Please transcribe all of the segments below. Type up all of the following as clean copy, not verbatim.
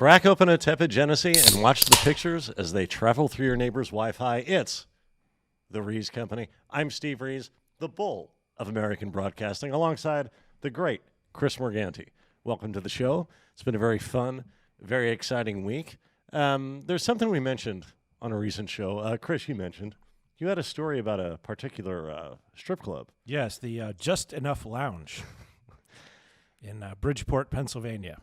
Crack open a tepid Genesee and watch the pictures as they travel through your neighbor's Wi-Fi. It's the Rees Company. I'm Steve Rees, the bull of American broadcasting, alongside the great Chris Morganti. Welcome to the show. It's been a very fun, very exciting week. There's something we mentioned on a recent show. Chris, you mentioned you had a story about a particular strip club. Yes, the Just Enough Lounge in Bridgeport, Pennsylvania.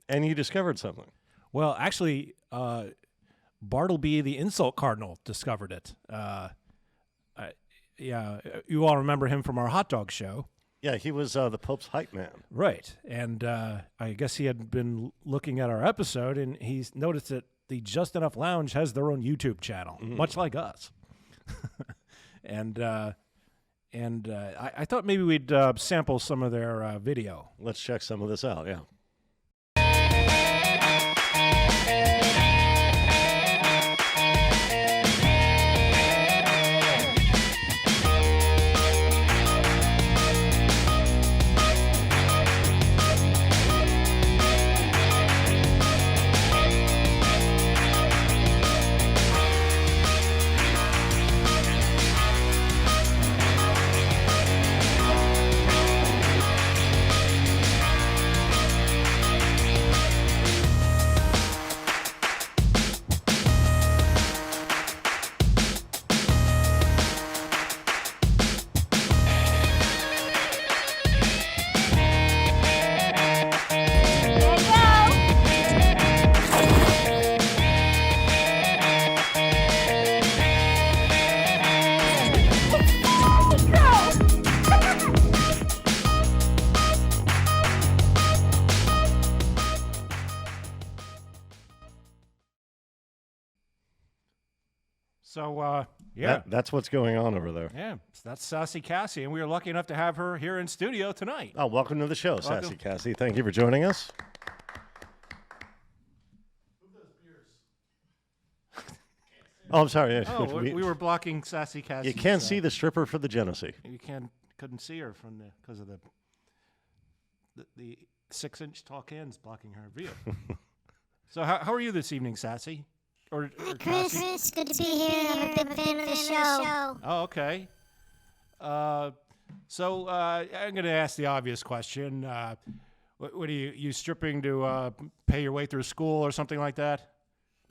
And you discovered something. Well, actually, Bartleby the Insult Cardinal discovered it. You all remember him from our hot dog show. Yeah, he was the Pope's hype man. Right. And I guess he had been looking at our episode, and he's noticed that the Just Enough Lounge has their own YouTube channel, much like us. And I thought maybe we'd sample some of their video. Let's check some of this out, yeah. So, yeah. That's what's going on over there. Yeah, that's Sassy Cassie, and we were lucky enough to have her here in studio tonight. Oh, welcome to the show, Sassy Cassie. Thank you for joining us. Oh, I'm sorry. We were blocking Sassy Cassie. You can't see the stripper for the Genesee. You couldn't see her because of the 6-inch tall cans blocking her view. So how are you this evening, Sassy? Or Chris, good to be here. I'm a big fan of the show. Oh, okay. So I'm going to ask the obvious question. What are you stripping to pay your way through school or something like that?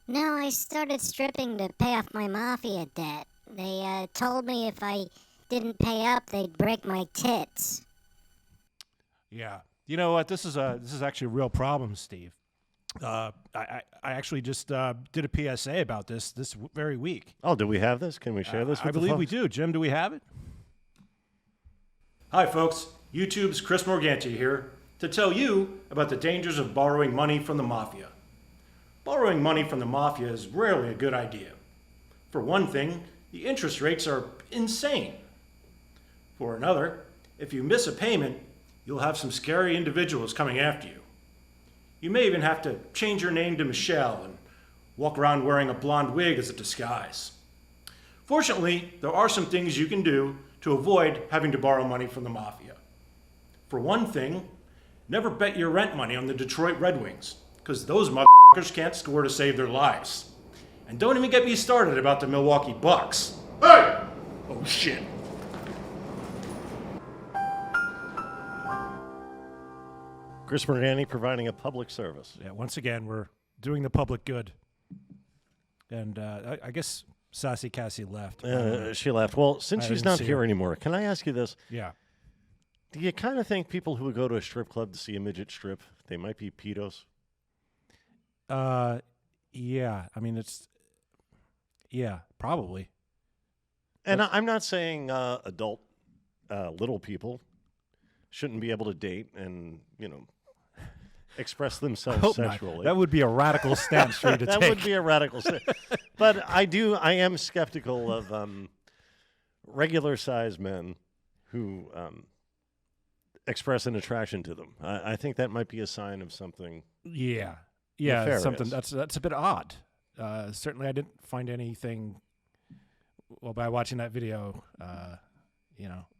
No, I started stripping to pay off my mafia debt. They told me if I didn't pay up, they'd break my tits. Yeah. You know what? This is actually a real problem, Steve. I actually just did a PSA about this very week. Oh, do we have this? Can we share this with I believe the we folks? do. Jim, do we have it? Hi, folks. YouTube's Chris Morganti here to tell you about the dangers of borrowing money from the mafia. Borrowing money from the mafia is rarely a good idea. For one thing, the interest rates are insane. For another, if you miss a payment, you'll have some scary individuals coming after you. You may even have to change your name to Michelle and walk around wearing a blonde wig as a disguise. Fortunately, there are some things you can do to avoid having to borrow money from the mafia. For one thing, never bet your rent money on the Detroit Red Wings, because those motherfuckers can't score to save their lives. And don't even get me started about the Milwaukee Bucks. Hey! Oh shit. Chris Morganti providing a public service. Yeah, once again, we're doing the public good. And I guess Sassy Cassie left. She left. Well, since I she's didn't not see here her. anymore, can I ask you this? Yeah. Do you kind of think people who would go to a strip club to see a midget strip, they might be pedos? Yeah. I mean, yeah, probably. And I'm not saying adult little people shouldn't be able to date and, express themselves sexually. That would be a radical stance for you to That take. would be a radical stance. But I am skeptical of regular-sized men who express an attraction to them. I think that might be a sign of something. Yeah, nefarious. something that's a bit odd. Certainly, I didn't find anything. Well, by watching that video,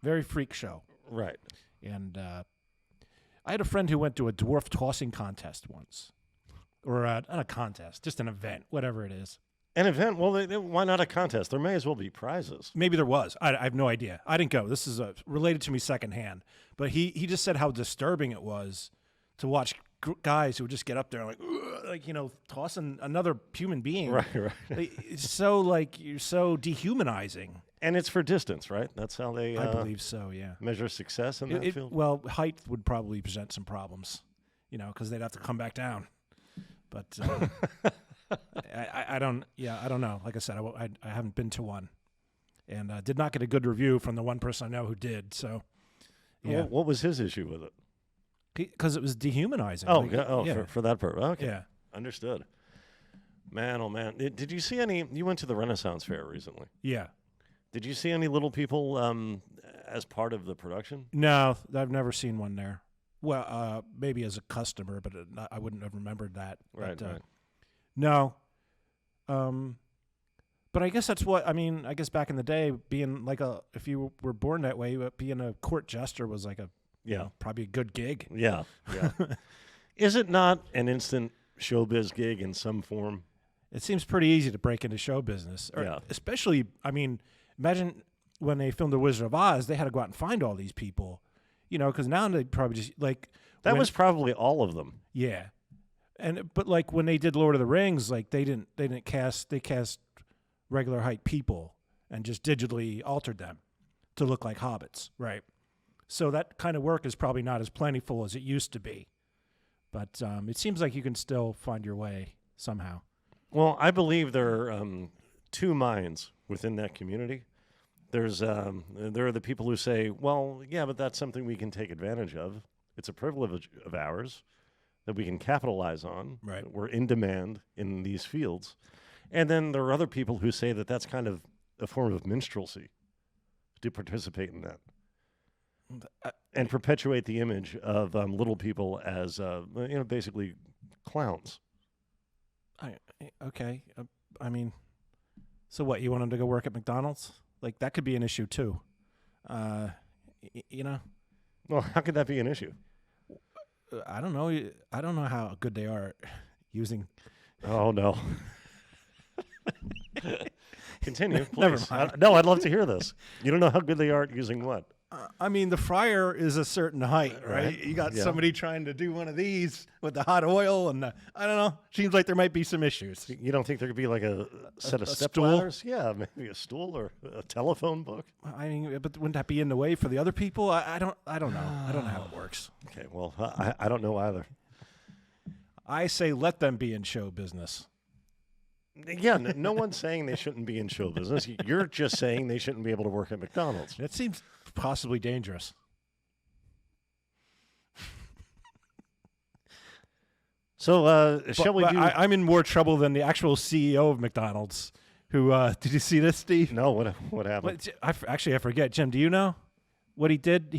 very freak show. or not a contest, just an event, whatever it is. An event? Well, why not a contest? There may as well be prizes. Maybe there was. I have no idea. I didn't go. This is related to me secondhand. But he just said how disturbing it was to watch guys who would just get up there and tossing another human being. Right. It's so you're so dehumanizing. And it's for distance, right? That's how they I believe so, yeah. measure success in that field? Well, height would probably present some problems, because they'd have to come back down. But I don't know. Like I said, I haven't been to one, and did not get a good review from the one person I know who did. So, yeah. What was his issue with it? Because it was dehumanizing. For that purpose. Okay. Yeah. Understood. Man, oh man. Did you see any? You went to the Renaissance Fair recently. Yeah. Did you see any little people as part of the production? No, I've never seen one there. Well, maybe as a customer, but I wouldn't have remembered that. Right. No. But I guess that's what, I guess back in the day, being if you were born that way, being a court jester was probably a good gig. Yeah. Is it not an instant showbiz gig in some form? It seems pretty easy to break into show business. Especially, imagine when they filmed The Wizard of Oz, they had to go out and find all these people, because now they probably just That was probably all of them. Yeah. But when they did Lord of the Rings, they cast regular height people and just digitally altered them to look like hobbits, right? So that kind of work is probably not as plentiful as it used to be. But it seems like you can still find your way somehow. Well, I believe there are two minds within that community. There are the people who say, well, yeah, but that's something we can take advantage of. It's a privilege of ours that we can capitalize on. Right. We're in demand in these fields. And then there are other people who say that that's kind of a form of minstrelsy to participate in that. And perpetuate the image of little people as, basically clowns. Okay. So what, you want them to go work at McDonald's? That could be an issue too. Well, how could that be an issue? I don't know. I don't know how good they are at using. Oh, no. Continue, please. Never mind. No, I'd love to hear this. You don't know how good they are at using what? The fryer is a certain height, right? You got somebody trying to do one of these with the hot oil, and I don't know. Seems like there might be some issues. You don't think there could be a set of step stool? ladders? Yeah, maybe a stool or a telephone book. But wouldn't that be in the way for the other people? I don't know. I don't know how it works. Okay, well, I don't know either. I say let them be in show business. Yeah, no one's saying they shouldn't be in show business. You're just saying they shouldn't be able to work at McDonald's. That seems possibly dangerous. So, shall we do... I'm in more trouble than the actual CEO of McDonald's, who, did you see this, Steve? No, what happened? I forget. Jim, do you know what he did?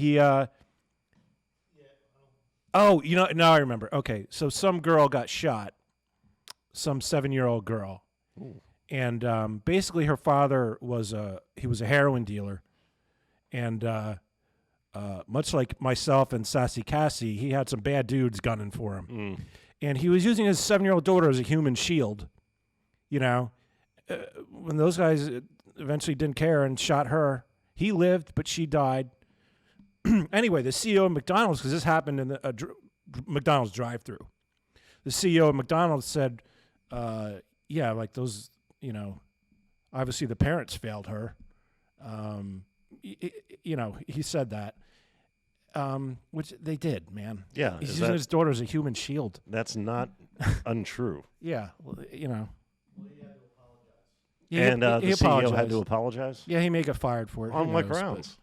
Oh, now I remember. Okay, so some girl got shot, some 7-year-old girl. Ooh. And basically her father was a heroin dealer. And much like myself and Sassy Cassie, he had some bad dudes gunning for him. Mm. And he was using his 7-year-old daughter as a human shield. When those guys eventually didn't care and shot her, he lived, but she died. Anyway, the CEO of McDonald's, because this happened in the McDonald's drive-thru, the CEO of McDonald's said, those, obviously the parents failed her. He said that, which they did, man. Yeah. He's using his daughter as a human shield. That's not untrue. Yeah, well, Well, he had to apologize. Yeah, And the he CEO had apologized. to apologize? Yeah, he may get fired for it. On Who what knows, grounds?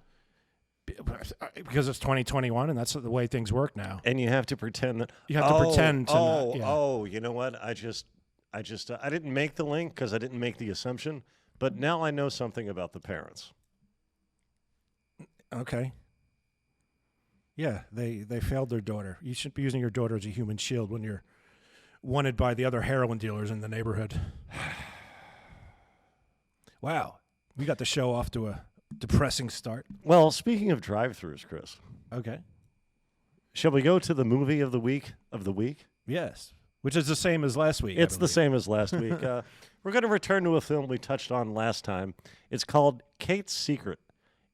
because it's 2021 and that's the way things work now. And you have to pretend that... You have to pretend to not... Yeah. You know what? I didn't make the link because I didn't make the assumption, but now I know something about the parents. Okay. Yeah, they failed their daughter. You shouldn't be using your daughter as a human shield when you're wanted by the other heroin dealers in the neighborhood. Wow. We got the show off to a depressing start. Well, speaking of drive-thrus, Chris, Okay. shall we go to the movie of the week? Yes. Which is the same as last week. It's the same as last week. We're going to return to a film we touched on last time. It's called Kate's Secret,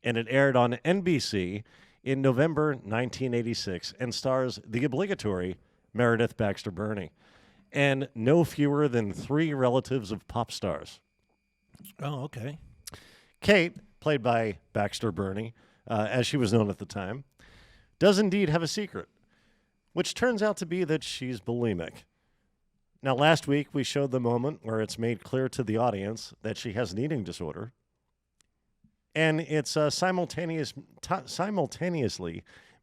and it aired on NBC in November 1986 and stars the obligatory Meredith Baxter Birney and no fewer than 3 relatives of pop stars. Oh, okay. Kate, played by Baxter Birney, as she was known at the time, does indeed have a secret, which turns out to be that she's bulimic. Now, last week we showed the moment where it's made clear to the audience that she has an eating disorder, and it's simultaneously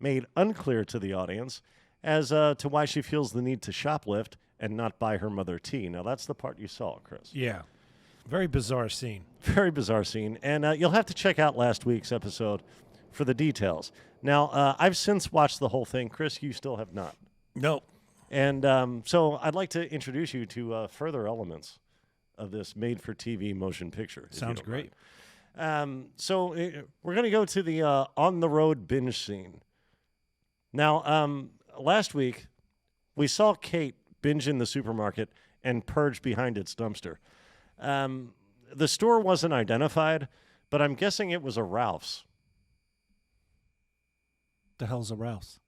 made unclear to the audience as to why she feels the need to shoplift and not buy her mother tea. Now, that's the part you saw, Chris. Yeah. Very bizarre scene. Very bizarre scene. And you'll have to check out last week's episode for the details. Now, I've since watched the whole thing. Chris, you still have not. No. And so I'd like to introduce you to further elements of this made-for-TV motion picture. Sounds great. So we're going to go to the on-the-road binge scene. Now, last week, we saw Kate binge in the supermarket and purge behind its dumpster. The store wasn't identified, but I'm guessing it was a Ralph's. The hell's a Rouse?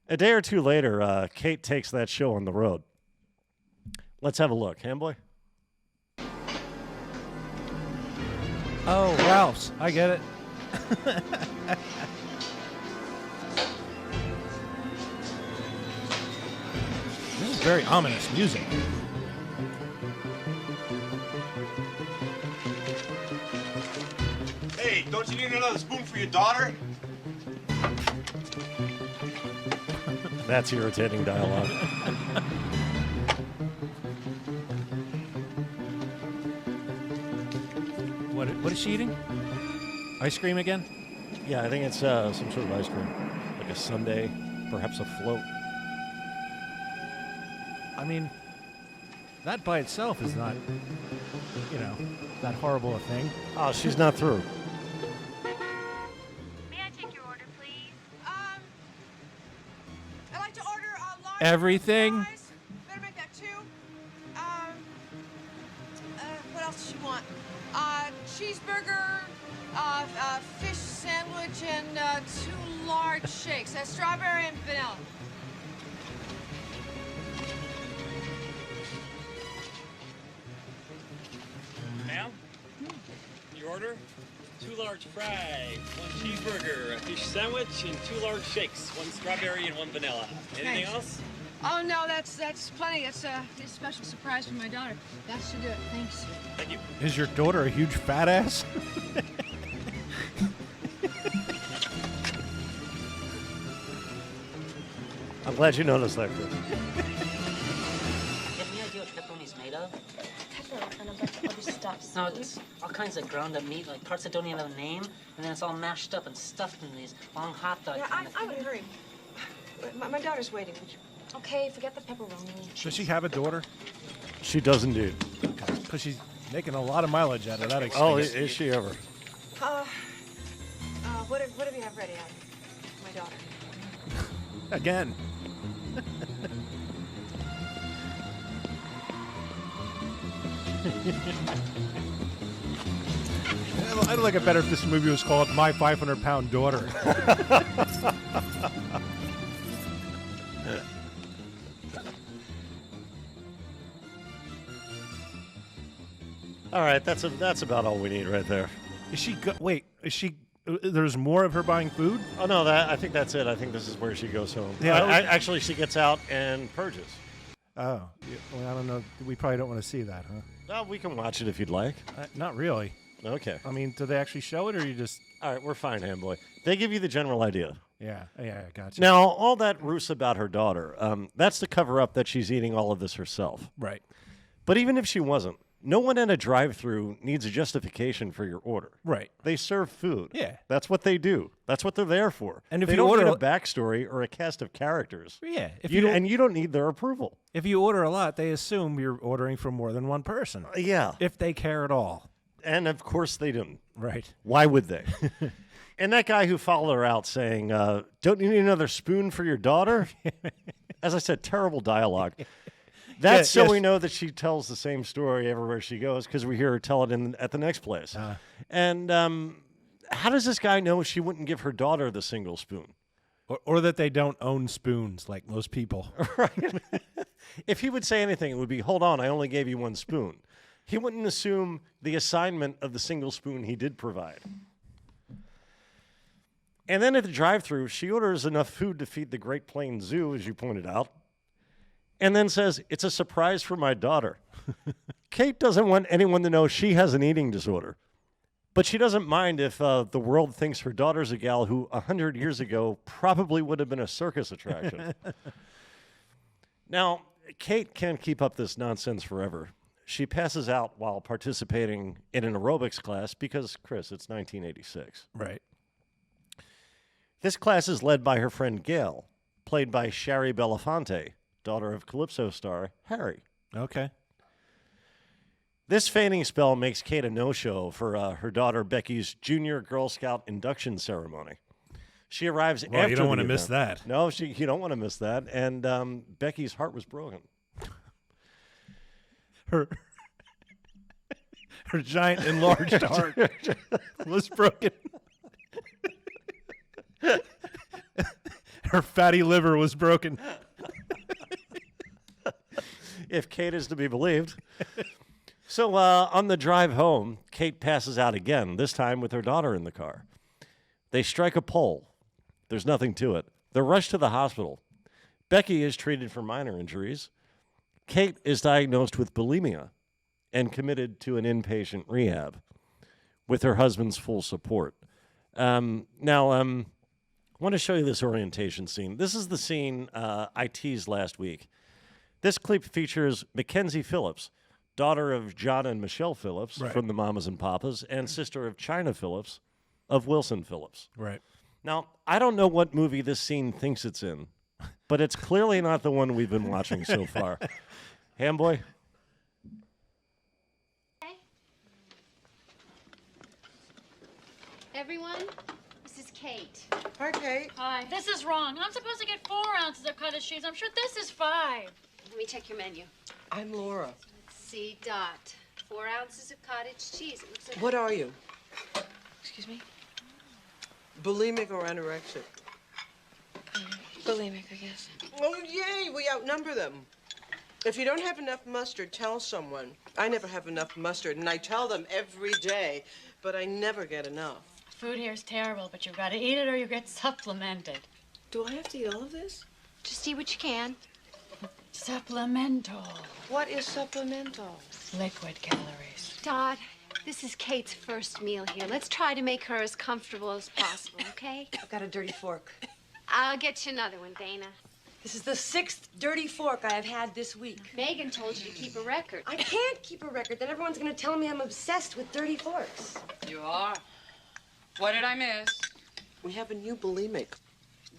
A day or two later, Kate takes that show on the road. Let's have a look. Handboy? Oh, Ralph's. I get it. This is very ominous music. Hey, don't you need another spoon for your daughter? That's irritating dialogue. What is she eating? Ice cream again? Yeah, I think it's some sort of ice cream. Like a sundae, perhaps a float. I mean, that by itself is not, that horrible a thing. Oh, she's not through. May I take your order, please? I'd like to order a large Everything? fries. Better make that 2. What else does she want? Cheeseburger, fish sandwich, and 2 large shakes. Strawberry and vanilla. Ma'am, your order? 2 large fries, 1 cheeseburger, a fish sandwich, and 2 large shakes, 1 strawberry and 1 vanilla. Anything Thanks. else? Oh no, that's plenty. It's a special surprise for my daughter. That should do it. Thanks. Thank you. Is your daughter a huge fat ass? I'm glad you noticed that, Chris. Do you have any idea what pepperoni's made of? Pepper and a bunch of other stuff. No, it's all kinds of ground up meat, like parts that don't even have a name, and then it's all mashed up and stuffed in these long hot dog kind of I would hurry. My daughter's waiting. Would you? Okay, forget the pepperoni. Does she have a daughter? She does indeed. Because she's making a lot of mileage out of that excuse. Oh, is she ever? What have you have ready? My daughter. Again. I'd like it better if this movie was called My 500-Pound Daughter. All right, that's about all we need right there. Is she wait, is she there's more of her buying food? Oh no, I think that's it. I think this is where she goes home. Yeah, actually, she gets out and purges. Oh, yeah, well, I don't know. We probably don't want to see that, huh? Well, we can watch it if you'd like. Not really. Okay. I mean, do they actually show it, or you just? All right, we're fine, Handboy. They give you the general idea. Yeah, gotcha. Now, all that ruse about her daughter, that's to cover up that she's eating all of this herself. Right. But even if she wasn't, no one at a drive-thru needs a justification for your order. Right. They serve food. Yeah. That's what they do. That's what they're there for. And if they you don't order need a backstory or a cast of characters. Yeah. And you don't need their approval. If you order a lot, they assume you're ordering for more than one person. Yeah. If they care at all. And of course they don't. Right. Why would they? And that guy who followed her out saying, don't you need another spoon for your daughter? As I said, terrible dialogue. That's so yes. we know that she tells the same story everywhere she goes because we hear her tell it at the next place. And how does this guy know she wouldn't give her daughter the single spoon? Or that they don't own spoons like most people. Right. If he would say anything, it would be, hold on, I only gave you one spoon. He wouldn't assume the assignment of the single spoon he did provide. And then at the drive-thru, she orders enough food to feed the Great Plains Zoo, as you pointed out, and then says, it's a surprise for my daughter. Kate doesn't want anyone to know she has an eating disorder. But she doesn't mind if the world thinks her daughter's a gal who 100 years ago probably would have been a circus attraction. Now, Kate can't keep up this nonsense forever. She passes out while participating in an aerobics class because, Chris, it's 1986. Right. This class is led by her friend Gail, played by Shari Belafonte, daughter of Calypso star Harry. Okay. This fainting spell makes Kate a no-show for her daughter Becky's junior Girl Scout induction ceremony. She arrives Well, after you don't want the to miss event. that. No, you don't want to miss that. And Becky's heart was broken. Her giant enlarged heart was broken. Her fatty liver was broken. If Kate is to be believed. So on the drive home, Kate passes out again, this time with her daughter in the car. They strike a pole. There's nothing to it. They're rushed to the hospital. Becky is treated for minor injuries. Kate is diagnosed with bulimia and committed to an inpatient rehab with her husband's full support. Now, I want to show you this orientation scene. This is the scene I teased last week. This clip features Mackenzie Phillips, daughter of John and Michelle Phillips from the Mamas and Papas, and sister of China Phillips of Wilson Phillips. Right. Now, I don't know what movie this scene thinks it's in, but it's clearly not the one we've been watching so far. Hamboy? Everyone, this is Kate. Hi, Kate. Hi. This is wrong. I'm supposed to get 4 ounces of cottage cheese. I'm sure this is 5. Let me check your menu. I'm Laura. Let's see, Dot. 4 ounces of cottage cheese. It looks like... What are you? Excuse me? Bulimic or anorexic? Bulimic, I guess. Oh, yay! We outnumber them. If you don't have enough mustard, tell someone. I never have enough mustard, and I tell them every day, but I never get enough. Food here's terrible, but you've got to eat it or you get supplemented. Do I have to eat all of this? Just eat what you can. Supplemental. What is supplemental? Liquid calories. Dot, this is Kate's first meal here. Let's try to make her as comfortable as possible, okay? I've got a dirty fork. I'll get you another one, Dana. This is the 6th dirty fork I have had this week. Megan told you to keep a record. I can't keep a record. Then everyone's going to tell me I'm obsessed with dirty forks. You are. What did I miss? We have a new bulimic.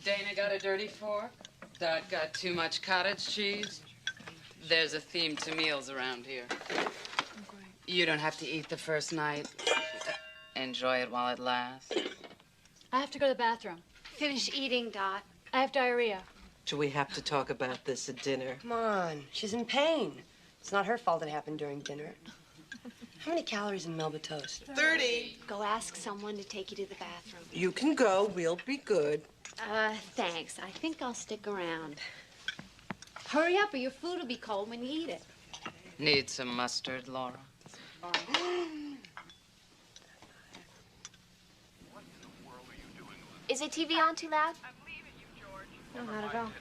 Dana got a dirty fork. Dot got too much cottage cheese. There's a theme to meals around here. You don't have to eat the first night. Enjoy it while it lasts. I have to go to the bathroom. Finish eating, Dot. I have diarrhea. Do we have to talk about this at dinner? Come on. She's in pain. It's not her fault it happened during dinner. How many calories in Melba toast? 30. Go ask someone to take you to the bathroom. You can go. We'll be good. Thanks. I think I'll stick around. Hurry up or your food will be cold when you eat it. Need some mustard, Laura? Is the TV on too loud? No, not at all.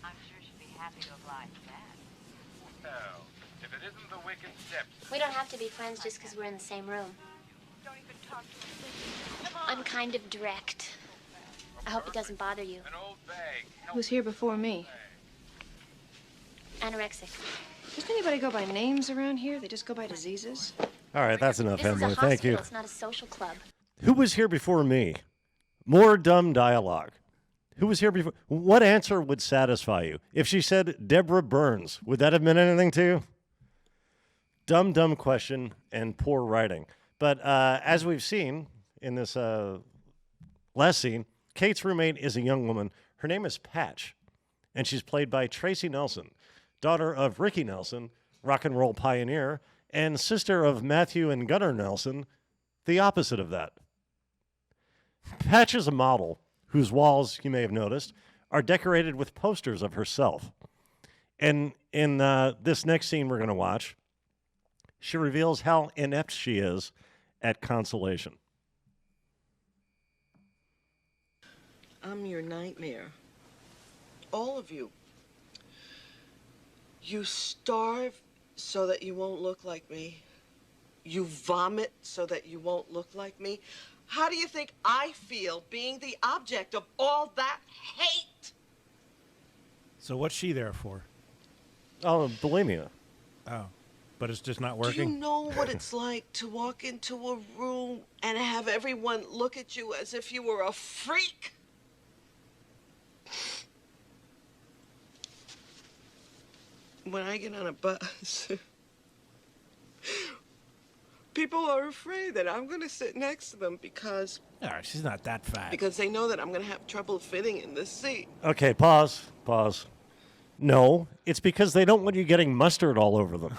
I'm sure she'd be happy to oblige that. Well, if it isn't the wicked steps. We don't have to be friends just because we're in the same room. I'm kind of direct. I hope it doesn't bother you. An old bag. Who's here before me? Anorexic. Doesn't anybody go by names around here? They just go by diseases? All right, that's enough, This is a Emily. hospital. Thank you. It's not a social club. Who was here before me? More dumb dialogue. Who was here before? What answer would satisfy you? If she said Deborah Burns, would that have meant anything to you? Dumb question and poor writing. But as we've seen in this last scene, Kate's roommate is a young woman. Her name is Patch. And she's played by Tracy Nelson, daughter of Ricky Nelson, rock and roll pioneer, and sister of Matthew and Gunnar Nelson, the opposite of that. Patch is a model whose walls, you may have noticed, are decorated with posters of herself. And in this next scene we're going to watch, she reveals how inept she is at consolation. I'm your nightmare. All of you. You starve so that you won't look like me. You vomit so that you won't look like me. How do you think I feel being the object of all that hate? So what's she there for? Oh, bulimia. Oh, but it's just not Do you working? know what it's like to walk into a room and have everyone look at you as if you were a freak? When I get on a bus, people are afraid that I'm going to sit next to them because All right, she's not that fat. they know that I'm going to have trouble fitting in this seat. Okay, pause. No, it's because they don't want you getting mustard all over them.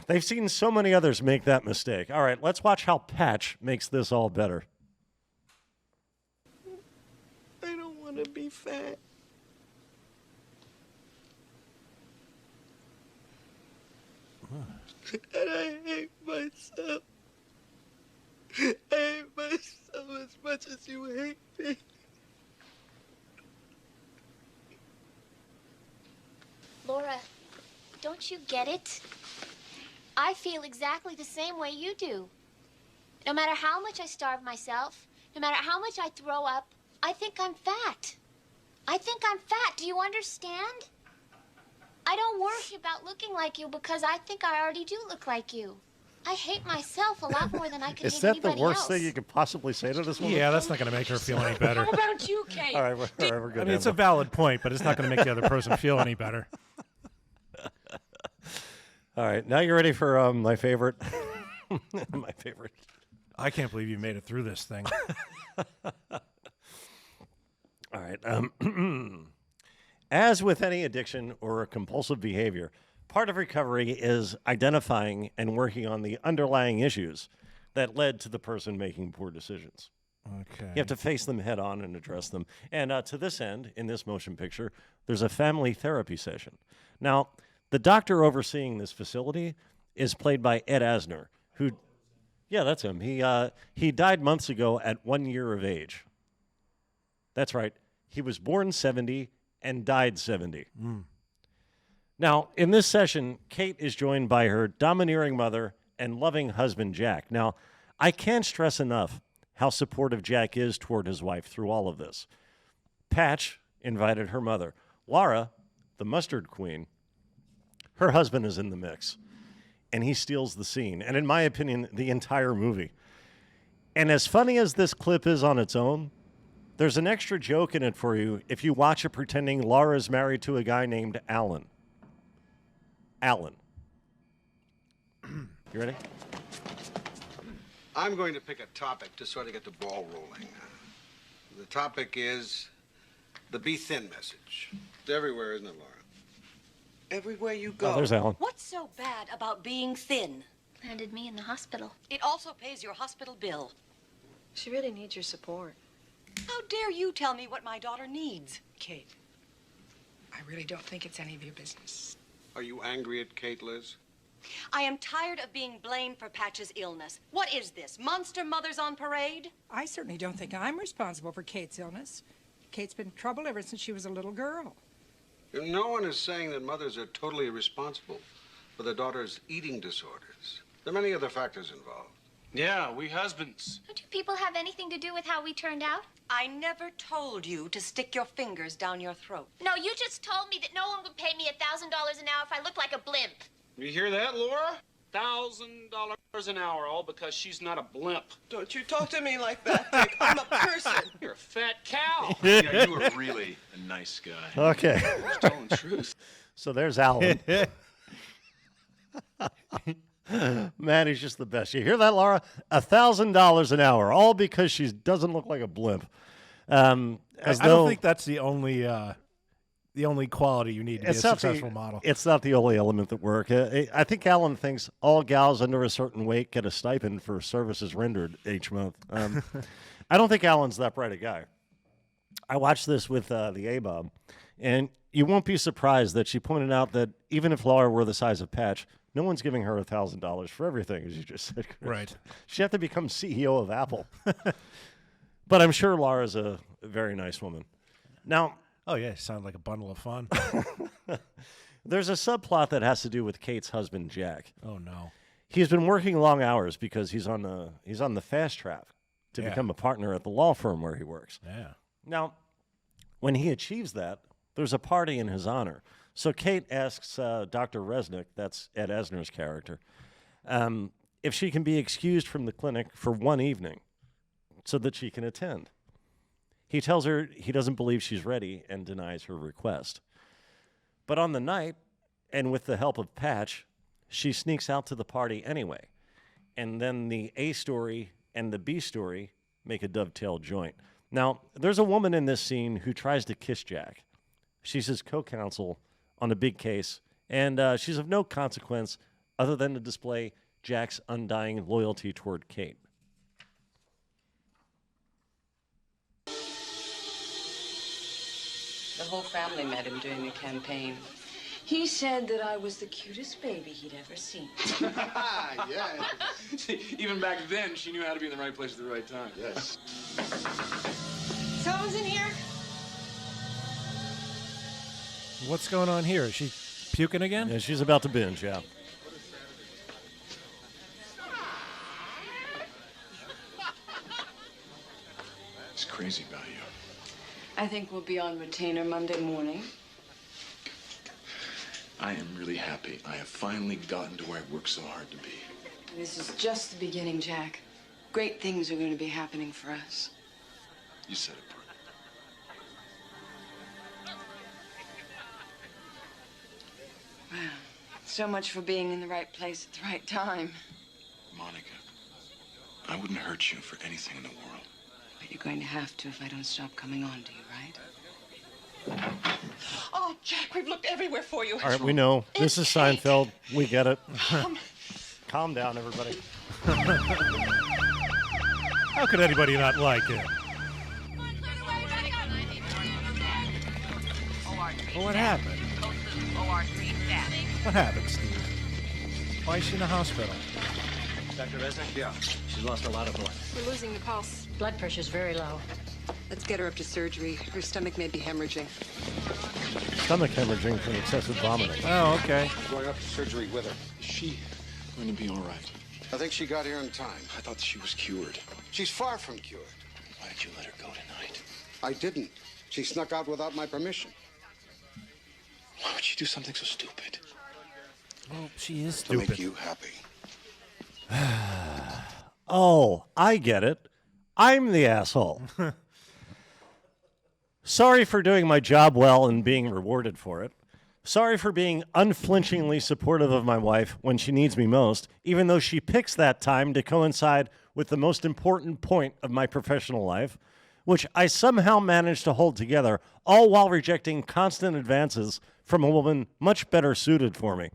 They've seen so many others make that mistake. All right, let's watch how Patch makes this all better. I don't want to be fat. And I hate myself. I hate myself as much as you hate me. Laura, don't you get it? I feel exactly the same way you do. No matter how much I starve myself, no matter how much I throw up, I think I'm fat. I think I'm fat. Do you understand? I don't worry about looking like you because I think I already do look like you. I hate myself a lot more than I can Is hate that anybody the worst else. thing you could possibly say to this woman? Yeah, that's not going to make her feel any better. How about you, Kate? All right, we're good. I mean, it's a valid point, but it's not going to make the other person feel any better. All right, now you're ready for my favorite. My favorite. I can't believe you made it through this thing. All right. As with any addiction or compulsive behavior, part of recovery is identifying and working on the underlying issues that led to the person making poor decisions. Okay. You have to face them head on and address them. And to this end, in this motion picture, there's a family therapy session. Now, the doctor overseeing this facility is played by Ed Asner, who, yeah, that's him. He died months ago at 1 year of age. That's right. He was born 70 and died 70. Now, in this session, Kate is joined by her domineering mother and loving husband, Jack. Now, I can't stress enough how supportive Jack is toward his wife through all of this. Patch invited her mother. Laura, the mustard queen, her husband is in the mix, and he steals the scene, and in my opinion, the entire movie. And as funny as this clip is on its own, there's an extra joke in it for you if you watch it pretending Laura's married to a guy named Alan. Alan. You ready? I'm going to pick a topic to sort of get the ball rolling. The topic is the be thin message. It's everywhere, isn't it, Laura? Everywhere you go. Oh, there's Alan. What's so bad about being thin? Landed me in the hospital. It also pays your hospital bill. She really needs your support. How dare you tell me what my daughter needs? Kate, I really don't think it's any of your business. Are you angry at Kate, Liz? I am tired of being blamed for Patch's illness. What is this, monster mothers on parade? I certainly don't think I'm responsible for Kate's illness. Kate's been in trouble ever since she was a little girl. No one is saying that mothers are totally responsible for their daughter's eating disorders. There are many other factors involved. Yeah, we husbands. Do people have anything to do with how we turned out? I never told you to stick your fingers down your throat. No, you just told me that no one would pay me $1,000 an hour if I looked like a blimp. You hear that, Laura? $1,000 an hour, all because she's not a blimp. Don't you talk to me like that, Dick. I'm a person. You're a fat cow. Yeah, you were really a nice guy. Okay. Just telling the truth. So there's Alan. Man, he's just the best. You hear that, Laura? $1,000 an hour, all because she doesn't look like a blimp. I don't think that's the only quality you need to be a successful model. It's not the only element at work. I think Alan thinks all gals under a certain weight get a stipend for services rendered each month. I don't think Alan's that bright a guy. I watched this with the A-Bob, and you won't be surprised that she pointed out that even if Laura were the size of Patch, no one's giving her $1,000 for everything, as you just said, Chris. Right. She'd have to become CEO of Apple. But I'm sure Laura's a very nice woman. Now, oh, yeah, sounds like a bundle of fun. there's a subplot that has to do with Kate's husband, Jack. Oh, no. He's been working long hours because he's on the fast track to become a partner at the law firm where he works. Yeah. Now, when he achieves that, there's a party in his honor. So Kate asks Dr. Resnick, that's Ed Asner's character, if she can be excused from the clinic for one evening so that she can attend. He tells her he doesn't believe she's ready and denies her request. But on the night, and with the help of Patch, she sneaks out to the party anyway. And then the A story and the B story make a dovetail joint. Now, there's a woman in this scene who tries to kiss Jack. She's his co-counsel on a big case, and she's of no consequence other than to display Jack's undying loyalty toward Kate. The whole family met him during the campaign. He said that I was the cutest baby he'd ever seen. Yeah. Even back then, she knew how to be in the right place at the right time. Yes. Someone's in here? What's going on here? Is she puking again? Yeah, she's about to binge, yeah. It's crazy about you. I think we'll be on retainer Monday morning. I am really happy. I have finally gotten to where I've worked so hard to be. This is just the beginning, Jack. Great things are going to be happening for us. You said it, Bert. Wow. So much for being in the right place at the right time. Monica, I wouldn't hurt you for anything in the world. But you're going to have to if I don't stop coming on to you, right? Oh, Jack, we've looked everywhere for you. All right, we know. This is Seinfeld. We get it. Calm down, everybody. How could anybody not like it? Well, what happened? What happened, Steve? Why is she in the hospital? Dr. Resnick? Yeah. She's lost a lot of blood. We're losing the pulse. Blood pressure's very low. Let's get her up to surgery. Her stomach may be hemorrhaging. Stomach hemorrhaging from excessive vomiting. Oh, okay. Going up to surgery with her. Is she going to be all right? I think she got here in time. I thought she was cured. She's far from cured. Why did you let her go tonight? I didn't. She snuck out without my permission. Why would she do something so stupid? Well, she is To stupid. make you happy. Oh, I get it. I'm the asshole. Sorry for doing my job well and being rewarded for it. Sorry for being unflinchingly supportive of my wife when she needs me most, even though she picks that time to coincide with the most important point of my professional life, which I somehow managed to hold together, all while rejecting constant advances from a woman much better suited for me.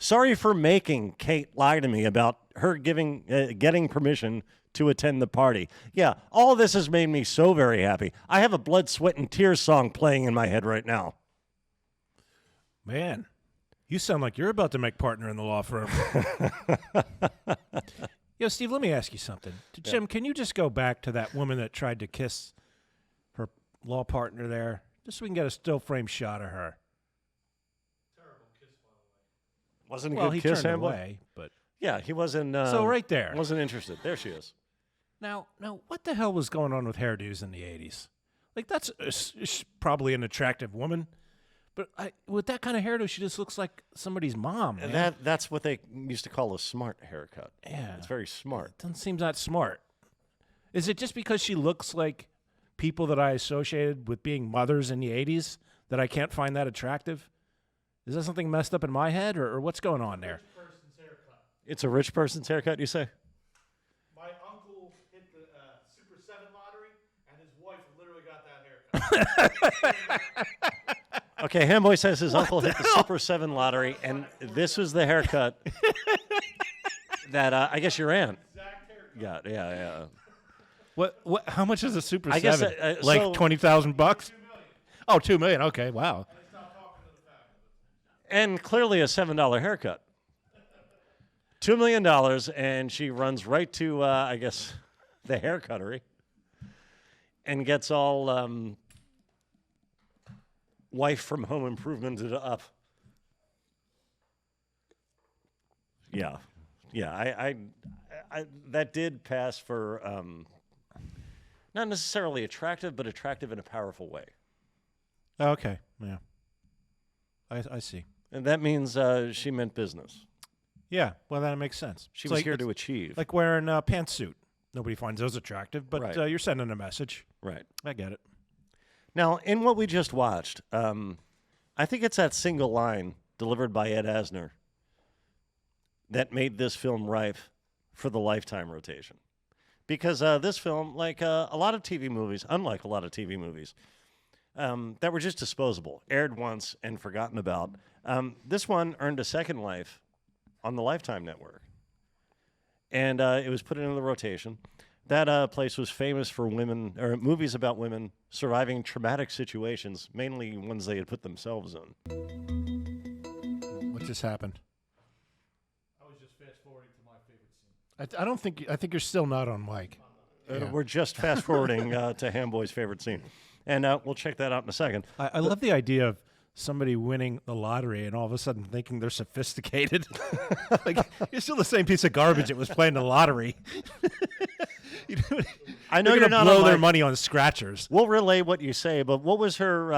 Sorry for making Kate lie to me about her getting permission to attend the party. Yeah, all this has made me so very happy. I have a blood, sweat, and tears song playing in my head right now. Man, you sound like you're about to make partner in the law firm. Yo, Steve, let me ask you something. Jim, can you just go back to that woman that tried to kiss her law partner there, just so we can get a still frame shot of her? Wasn't a well, good he kiss, turned Hambler? away, but Yeah, he wasn't. So right there. Wasn't interested. There she is. Now, what the hell was going on with hairdos in the 80s? Like, that's probably an attractive woman, but with that kind of hairdo, she just looks like somebody's mom. Man. That's what they used to call a smart haircut. Yeah. It's very smart. Doesn't seem that smart. Is it just because she looks like people that I associated with being mothers in the 80s that I can't find that attractive? Is that something messed up in my head, or what's going on there? It's a rich person's haircut, you say? My uncle hit the Super 7 lottery, and his wife literally got Okay, Hamboy says his uncle hit the Super 7 lottery, and this was the haircut that I guess your aunt got. Yeah. What? How much is a Super I 7? guess, like so- $20,000? Oh, $2 million. Okay, wow. And clearly a $7 haircut. $2 million, and she runs right to, I guess, the hair cuttery and gets all wife from Home Improvement up. Yeah. I that did pass for not necessarily attractive, but attractive in a powerful way. Okay, yeah. I see. And that means she meant business. Yeah, well, that makes sense. She It's was like- here it's to achieve. Like wearing a pantsuit. Nobody finds those attractive, but Right. You're sending a message. Right. I get it. Now, in what we just watched, I think it's that single line delivered by Ed Asner that made this film ripe for the Lifetime rotation. Because this film, like a lot of TV movies, unlike a lot of TV movies, that were just disposable, aired once and forgotten about, this one earned a second life on the Lifetime network. And it was put into the rotation. That place was famous for women, or movies about women surviving traumatic situations, mainly ones they had put themselves in. What just happened? I was just fast forwarding to my favorite scene. I don't think. I think you're still not on mic. We're just fast forwarding to Hamboy's favorite scene. And we'll check that out in a second. I love the idea of somebody winning the lottery and all of a sudden thinking they're sophisticated. Like, you're still the same piece of garbage that was playing the lottery. I know They're you're gonna not blow on their mic. money on scratchers. We'll relay what you say, but what was her,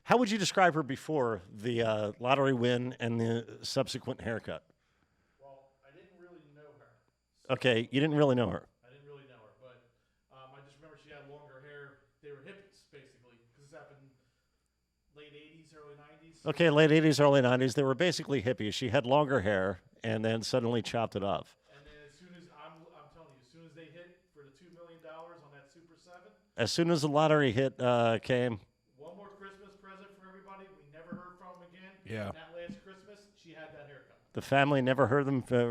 how would you describe her before the lottery win and the subsequent haircut? Well, I didn't really know her. Okay, you didn't really know her. I didn't really know her, but I just remember she had longer hair. They were hippies, basically, because this happened late 80s, early 90s. Okay, late 80s, early 90s. They were basically hippies. She had longer hair and then suddenly chopped it off. And then as soon as, I'm telling you, as soon as they hit for the $2 million on that Super 7, As soon as the lottery hit came, one more Christmas present for everybody. We never heard from them again. Yeah. And that last Christmas, she had that haircut. the family never heard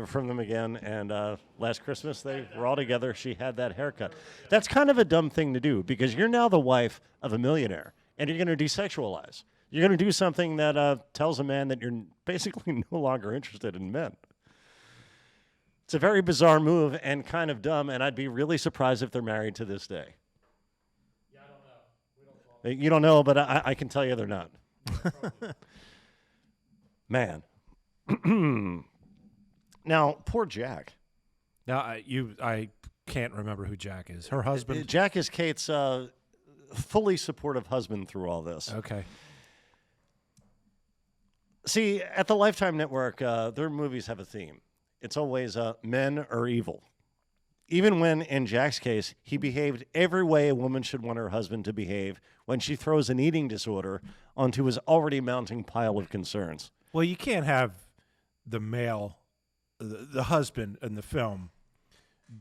from them again. And last Christmas, they were all together. She had that haircut. That's kind of a dumb thing to do because you're now the wife of a millionaire and you're going to desexualize. You're going to do something that tells a man that you're basically no longer interested in men. It's a very bizarre move and kind of dumb, and I'd be really surprised if they're married to this day. Yeah, I don't know. We don't follow. You don't know, but I can tell you they're not. Man. Now, poor Jack. Now, I can't remember who Jack is. Her husband? Jack is Kate's fully supportive husband through all this. Okay. See, at the Lifetime Network, their movies have a theme. It's always men are evil. Even when, in Jack's case, he behaved every way a woman should want her husband to behave when she throws an eating disorder onto his already mounting pile of concerns. Well, you can't have the male, the husband in the film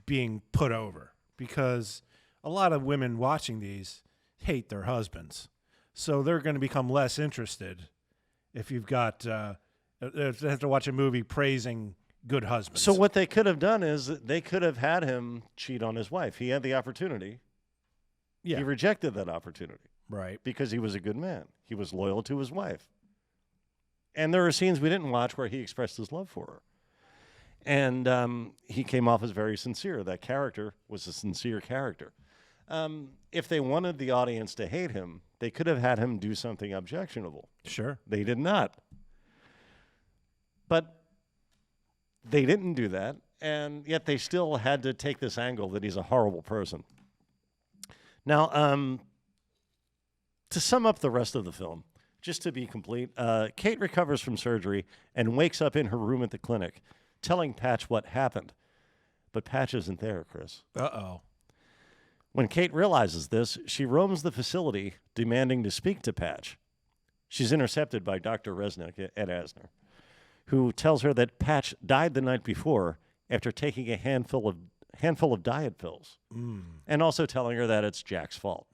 being put over because a lot of women watching these hate their husbands. So they're going to become less interested if you've got, if they have to watch a movie praising good husbands. So what they could have done is they could have had him cheat on his wife. He had the opportunity. Yeah. He rejected that opportunity. Right. Because he was a good man. He was loyal to his wife. And there are scenes we didn't watch where he expressed his love for her. And he came off as very sincere. That character was a sincere character. If they wanted the audience to hate him, they could have had him do something objectionable. Sure. They did not. But they didn't do that, and yet they still had to take this angle that he's a horrible person. Now, to sum up the rest of the film, just to be complete, Kate recovers from surgery and wakes up in her room at the clinic, telling Patch what happened. But Patch isn't there, Chris. Uh-oh. When Kate realizes this, she roams the facility, demanding to speak to Patch. She's intercepted by Dr. Resnick, Ed Asner, who tells her that Patch died the night before after taking a handful handful of diet pills. And also telling her that it's Jack's fault.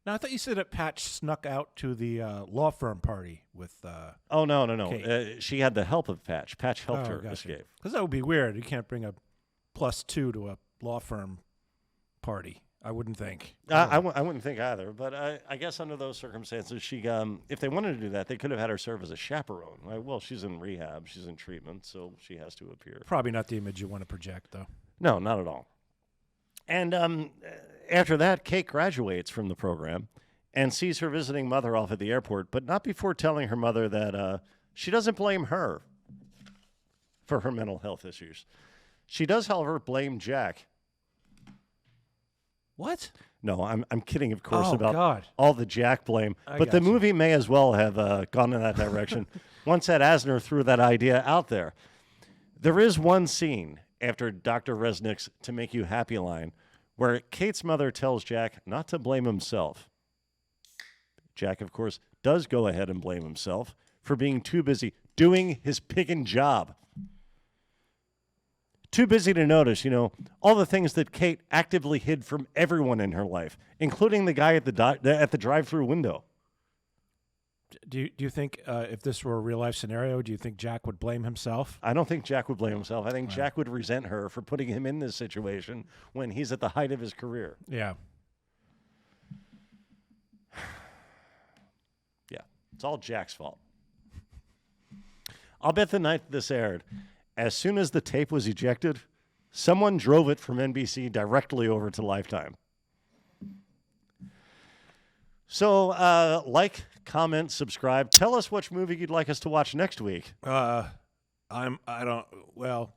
Now, I thought you said that Patch snuck out to the law firm party with Oh, no. Kate. She had the help of Patch. Patch helped her gotcha. escape. Because that would be weird. You can't bring a +2 to a law firm party, I wouldn't think. I wouldn't think either, but I guess under those circumstances, she if they wanted to do that, they could have had her serve as a chaperone. Well, she's in rehab, she's in treatment, so she has to appear. Probably not the image you want to project, though. No, not at all. And after that, Kate graduates from the program and sees her visiting mother off at the airport, but not before telling her mother that she doesn't blame her for her mental health issues. She does, however, blame Jack. What? No, I'm kidding, of course, Oh, about God. all the Jack blame. I But the gotcha. movie may as well have gone in that direction once Ed Asner threw that idea out there. There is one scene after Dr. Resnick's To Make You Happy line where Kate's mother tells Jack not to blame himself. Jack, of course, does go ahead and blame himself for being too busy doing his piggin' job. Too busy to notice, all the things that Kate actively hid from everyone in her life, including the guy at the drive-through window. Do you think if this were a real-life scenario, do you think Jack would blame himself? I don't think Jack would blame himself. I think Jack would resent her for putting him in this situation when he's at the height of his career. Yeah. Yeah, it's all Jack's fault. I'll bet the night this aired, as soon as the tape was ejected, someone drove it from NBC directly over to Lifetime. So, like, comment, subscribe. Tell us which movie you'd like us to watch next week. Well,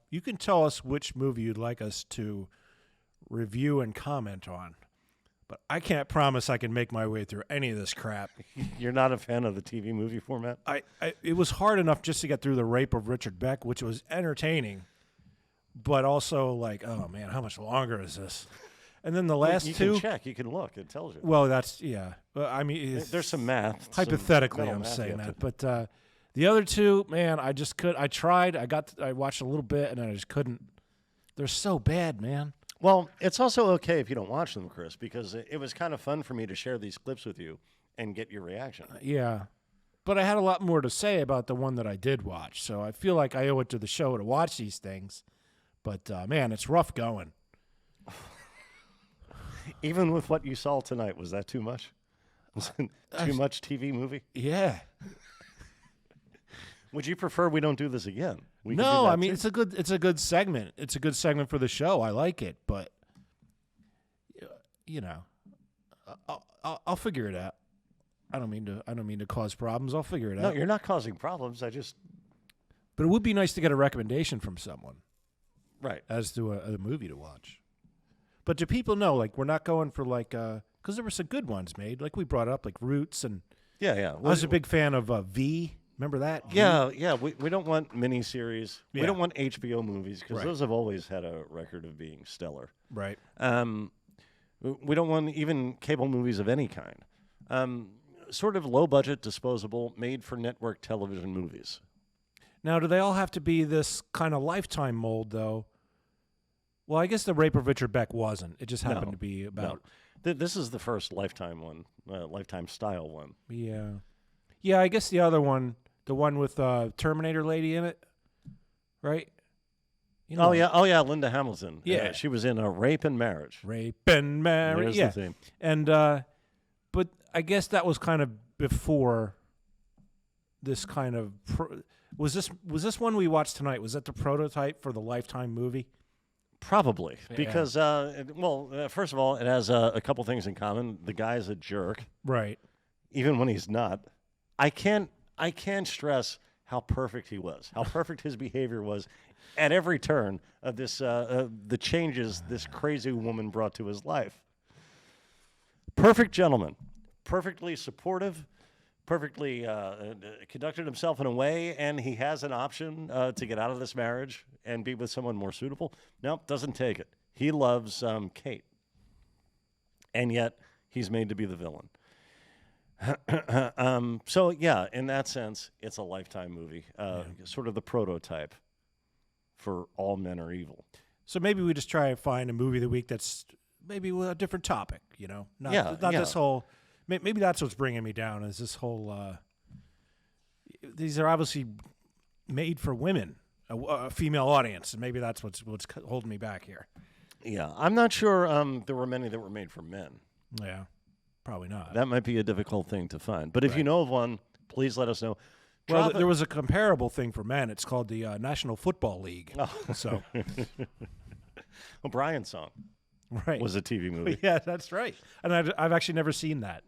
you can tell us which movie you'd like us to review and comment on. But I can't promise I can make my way through any of this crap. You're not a fan of the TV movie format? It was hard enough just to get through The Rape of Richard Beck, which was entertaining, but also like, oh man, how much longer is this? And then the last you two. can check. You can look. It tells you. Well, that's yeah. Well, I mean, there's some math. Hypothetically, some I'm math saying you have that, but the other two, man, I just could. I tried. I watched a little bit, and I just couldn't. They're so bad, man. Well, it's also okay if you don't watch them, Chris, because it was kind of fun for me to share these clips with you and get your reaction. Yeah. But I had a lot more to say about the one that I did watch, so I feel like I owe it to the show to watch these things. But, man, it's rough going. Even with what you saw tonight, was that too much? Was it too much TV movie? Yeah. Would you prefer we don't do this again? We could do No, that I mean, too. it's a good segment. It's a good segment for the show. I like it, but, I'll figure it out. I don't mean to cause problems. I'll figure it out. No, you're not causing problems. But it would be nice to get a recommendation from someone. Right. As to a movie to watch. But do people know, like, we're not going for, like, because there were some good ones made. Like, we brought up, like, Roots and... Yeah. I was a big fan of V. Remember that? Yeah. We don't want miniseries. Yeah. We don't want HBO movies because Right. those have always had a record of being stellar. Right. We don't want even cable movies of any kind. Sort of low-budget, disposable, made-for-network television movies. Now, do they all have to be this kind of Lifetime mold, though? Well, I guess The Rape of Richard Beck wasn't. It just happened to be about... No. This is the first Lifetime one, Lifetime-style one. Yeah. Yeah, I guess the other one, the one with Terminator lady in it, right? You know, Oh yeah, Linda Hamilton. Yeah. She was in Rape and Marriage. Rape and Marriage. There's Yeah. the theme. And, but I guess that was kind of before this kind of... Was this one we watched tonight? Was that the prototype for the Lifetime movie? Probably, Yeah. because first of all, it has a couple things in common. The guy's a jerk, right? Even when he's not. I can't stress how perfect he was, how perfect his behavior was at every turn of this the changes this crazy woman brought to his life. Perfect gentleman, perfectly supportive, perfectly conducted himself in a way, and he has an option to get out of this marriage and be with someone more suitable. Nope, doesn't take it. He loves Kate, and yet he's made to be the villain. So, yeah, in that sense, it's a Lifetime movie, sort of the prototype. for all men are evil. So maybe we just try and find a movie of the week that's maybe with a different topic, you know? Not this whole... Maybe that's what's bringing me down, is this whole... these are obviously made for women, a female audience, and maybe that's what's holding me back here. Yeah, I'm not sure there were many that were made for men. Yeah, probably not. That might be a difficult thing to find. But if you know of one, please let us know. Well, there was a comparable thing for men. It's called the National Football League. Oh. So, Brian's song was a TV movie. Yeah, that's right. And I've actually never seen that.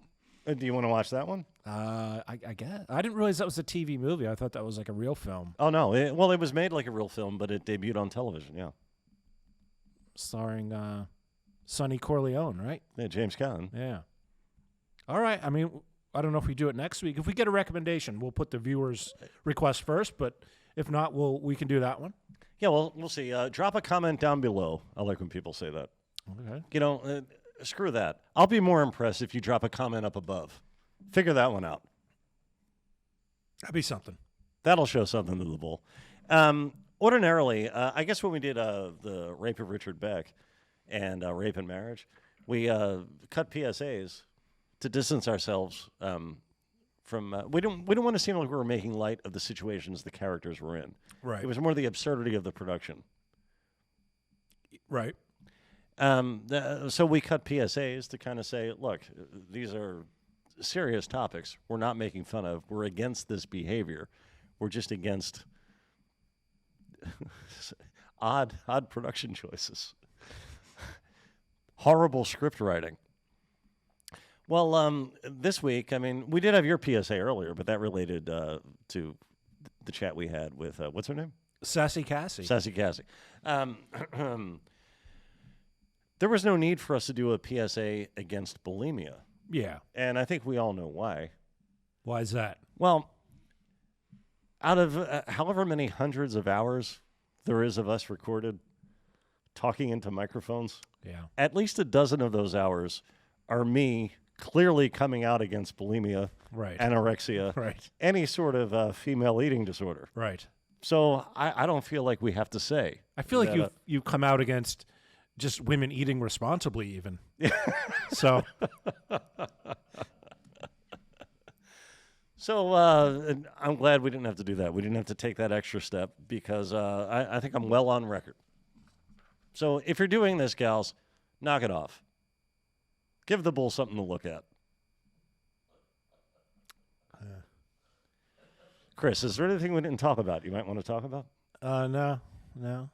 Do you want to watch that one? I guess. I didn't realize that was a TV movie. I thought that was like a real film. Oh, no. It was made like a real film, but it debuted on television, yeah. Starring Sonny Corleone, right? Yeah, James Caan. Yeah. All right. I mean, I don't know if we do it next week. If we get a recommendation, we'll put the viewers' request first, but if not, we can do that one. Yeah, well, we'll see. Drop a comment down below. I like when people say that. Okay. You know, screw that. I'll be more impressed if you drop a comment up above. Figure that one out. That'd be something. That'll show something to the bull. Ordinarily, I guess when we did the Rape of Richard Beck and Rape and Marriage, we cut PSAs to distance ourselves from. We don't want to seem like we were making light of the situations the characters were in. Right. It was more the absurdity of the production. Right. So we cut PSAs to kind of say, look, these are serious topics. We're not making fun of. We're against this behavior. We're just against odd production choices. Horrible script writing. Well, this week, I mean, we did have your PSA earlier, but that related to the chat we had with, what's her name? Sassy Cassie. Sassy Cassie. There was no need for us to do a PSA against bulimia. Yeah. And I think we all know why. Why is that? Well, out of however many hundreds of hours there is of us recorded talking into microphones, at least a dozen of those hours are me clearly coming out against bulimia, anorexia, any sort of female eating disorder. Right. So I don't feel like we have to say. I feel like you've come out against just women eating responsibly, even. So. So I'm glad we didn't have to do that. We didn't have to take that extra step because I think I'm well on record. So if you're doing this, gals, knock it off. Give the bull something to look at. Chris, is there anything we didn't talk about you might want to talk about? No.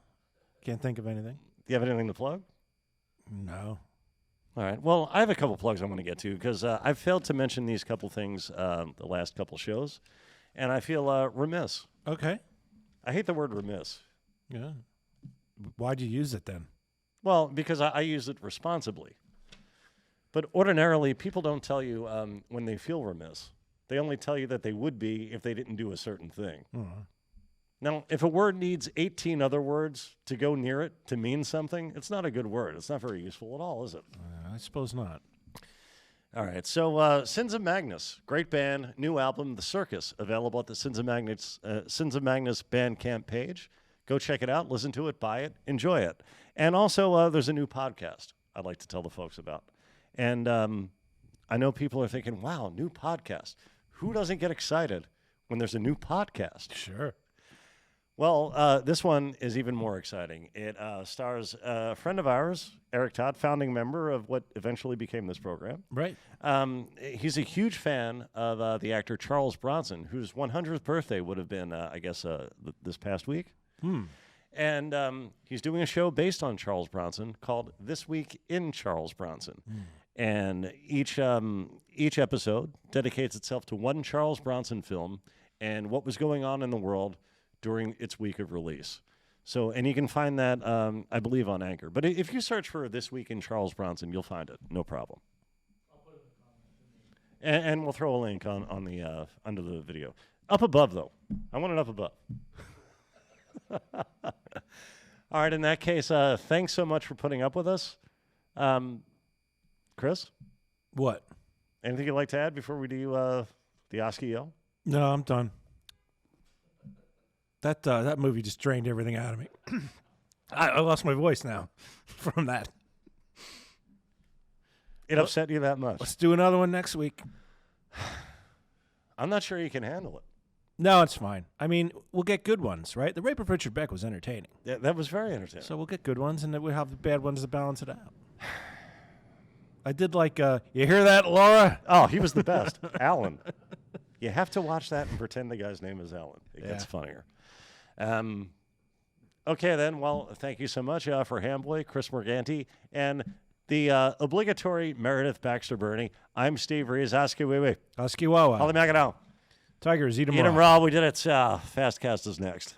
Can't think of anything. Do you have anything to plug? No. All right. Well, I have a couple plugs I want to get to because I've failed to mention these couple things the last couple shows, and I feel remiss. Okay. I hate the word remiss. Yeah. Why'd you use it then? Well, because I use it responsibly. But ordinarily, people don't tell you when they feel remiss. They only tell you that they would be if they didn't do a certain thing. Now, if a word needs 18 other words to go near it to mean something, it's not a good word. It's not very useful at all, is it? I suppose not. All right. So, Sins of Magnus, great band, new album, The Circus, available at the Sins of Magnus Bandcamp page. Go check it out, listen to it, buy it, enjoy it. And also, there's a new podcast I'd like to tell the folks about. And I know people are thinking, wow, new podcast. Who doesn't get excited when there's a new podcast? Sure. Well, this one is even more exciting. It stars a friend of ours, Eric Todd, founding member of what eventually became this program. Right. He's a huge fan of the actor Charles Bronson, whose 100th birthday would have been, this past week. And he's doing a show based on Charles Bronson called This Week in Charles Bronson. And each episode dedicates itself to one Charles Bronson film and what was going on in the world during its week of release. So, and you can find that, I believe, on Anchor. But if you search for This Week in Charles Bronson, you'll find it. No problem. And we'll throw a link on the under the video. Up above, though. I want it up above. All right, in that case, thanks so much for putting up with us. Chris? What? Anything you'd like to add before we do the Oscar yell? No, I'm done. That movie just drained everything out of me. I lost my voice now from that. It upset you that much? Let's do another one next week. I'm not sure you can handle it. No, it's fine. I mean, we'll get good ones, right? The Rape of Richard Beck was entertaining. Yeah, that was very entertaining. So we'll get good ones, and then we'll have the bad ones to balance it out. I did like, you hear that, Laura? Oh, he was the best. Alan. You have to watch that and pretend the guy's name is Alan. It gets funnier. Okay, then. Well, thank you so much for Hambley, Chris Morganti, and the obligatory Meredith Baxter Birney. I'm Steve Rees. Askiwiwi. Askiwawa. Holly Magano. Tigers, eat 'em Eat 'em raw. raw. We did it. Fastcast is next.